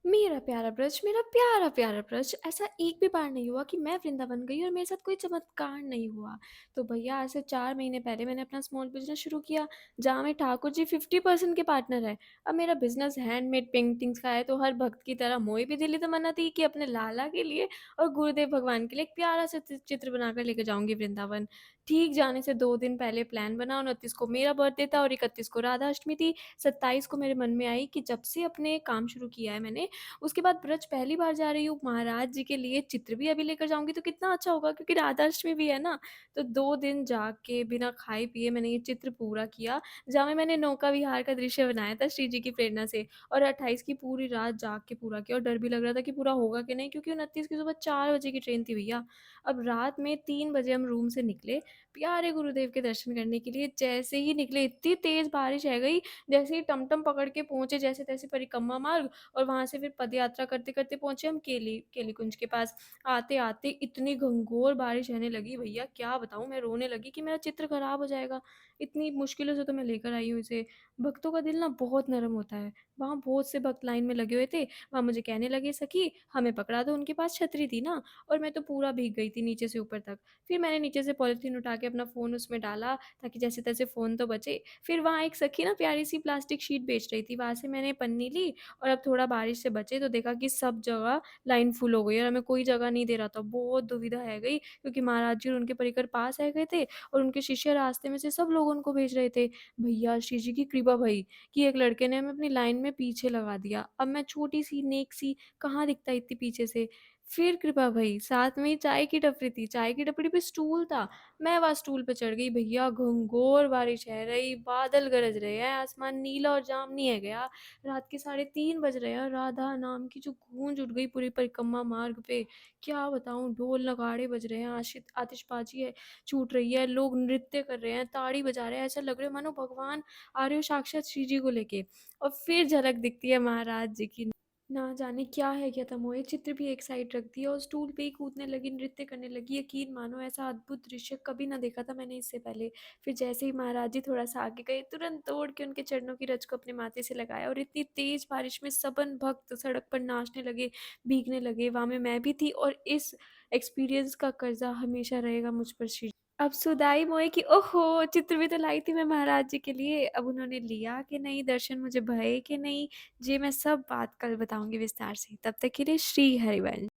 मेरा प्यारा ब्रज, ऐसा एक भी बार नहीं हुआ कि मैं वृंदावन गई और मेरे साथ कोई चमत्कार नहीं हुआ। तो भैया आज से 4 महीने पहले मैंने अपना स्मॉल बिज़नेस शुरू किया, जहाँ में ठाकुर जी 50% के पार्टनर हैं। अब मेरा बिज़नेस हैंडमेड पेंटिंग्स का है, तो हर भक्त की तरह मोई भी दिली तमन्ना थी कि अपने लाला के लिए और गुरुदेव भगवान के लिए एक प्यारा-सा चित्र बनाकर लेके जाऊँगी वृंदावन। ठीक जाने से 2 दिन पहले प्लान बना, 29 को मेरा बर्थडे था और 31 को राधा अष्टमी थी। 27 को मेरे मन में आई कि जब से अपने काम शुरू किया है मैंने, उसके बाद ब्रज पहली बार जा रही हूँ, महाराज जी के लिए चित्र भी अभी लेकर जाऊँगी तो कितना अच्छा होगा, क्योंकि राधाष्टमी भी है ना। तो 2 दिन जाग के बिना खाए-पिए मैंने ये चित्र पूरा किया, जहाँ में मैंने नौका विहार का दृश्य बनाया था श्री जी की प्रेरणा से, और 28 की पूरी रात जाग के पूरा किया, और डर भी लग रहा था कि पूरा होगा कि नहीं, क्योंकि 29 की सुबह 4 बजे की ट्रेन थी भैया। अब रात में 3 बजे हम रूम से निकले, प्यारे गुरुदेव के दर्शन करने के लिए। जैसे ही निकले इतनी तेज़ बारिश आ गई, जैसे ही टमटम पकड़ के पहुँचे जैसे-तैसे परिक्रमा मार्ग, और वहाँ से फिर पदयात्रा करते-करते पहुँचे हम केली कुंज के पास। आते-आते इतनी घंघोर बारिश आने लगी भैया, क्या बताऊँ, मैं रोने लगी कि मेरा चित्र खराब हो जाएगा। इतनी मुश्किलों से तो मैं लेकर आई हूँ इसे। भक्तों का दिल ना बहुत नरम होता है। वहाँ बहुत से भक्त लाइन में लगे हुए थे। वहाँ मुझे कहने लगे, "सखी हमें पकड़ा दो।" उनके पास छतरी थी ना, और मैं तो पूरा भीग गई थी नीचे से ऊपर तक। फिर मैंने नीचे से पॉलीथीन उठा के अपना फ़ोन उसमें डाला, ताकि जैसे-तैसे फ़ोन तो बचे। फिर वहाँ एक सखी ना प्यारी-सी प्लास्टिक शीट बेच रही थी, वहाँ से मैंने पन्नी ली, और अब थोड़ा बारिश से बचे तो देखा कि सब जगह लाइन फुल हो गई और हमें कोई जगह नहीं दे रहा था। बहुत दुविधा है गई, क्योंकि महाराज जी और उनके परिकर पास आ गए थे, और उनके शिष्य रास्ते में से सब लोगों को भेज रहे थे। भैया श्री जी की कृपा भई कि एक लड़के ने हमें अपनी लाइन में पीछे लगा दिया। अब मैं छोटी-सी, नेक-सी, कहाँ दिखता इतनी पीछे से। फिर कृपा भई, साथ में ही चाय की टपरी थी, चाय की टपरी पे स्टूल था। मैं वहाँ स्टूल पे चढ़ गई भैया, घंघोर बारिश है रही, बादल गरज रहे हैं, आसमान नीला और जामुनी है गया। रात के 3:30 बज रहे हैं और राधा नाम की जो गूंज उठ गई पूरी परिक्रमा मार्ग पे, क्या बताऊँ, ढोल नगाड़े बज रहे हैं, आतिशबाजी है छूट रही है, लोग नृत्य कर रहे हैं, ताड़ी बजा रहे हैं, ऐसा लग रहा है मानो भगवान आ रहे हो साक्षात श्री जी को लेके। और फिर झलक दिखती है महाराज जी की। ना जाने क्या है क्या तमोए, चित्र भी एक साइड रख दिया और स्टूल पे ही कूदने लगी, नृत्य करने लगी। यकीन मानो ऐसा अद्भुत दृश्य कभी ना देखा था मैंने इससे पहले। फिर जैसे ही महाराज जी थोड़ा-सा आगे गए, तुरंत दौड़ के उनके चरणों की रज को अपने माथे से लगाया, और इतनी तेज़ बारिश में सबन भक्त सड़क पर नाचने लगे, भीगने लगे। वहाँ में मैं भी थी, और इस एक्सपीरियंस का कर्ज़ा हमेशा रहेगा मुझ पर श्री। अब सुधाई मोई कि ओहो! चित्र भी तो लाई थी मैं महाराज जी के लिए, अब उन्होंने लिया कि नहीं, दर्शन मुझे भये कि नहीं, ये मैं सब बात कल बताऊँगी विस्तार से। तब तक के लिए श्री हरिवंश।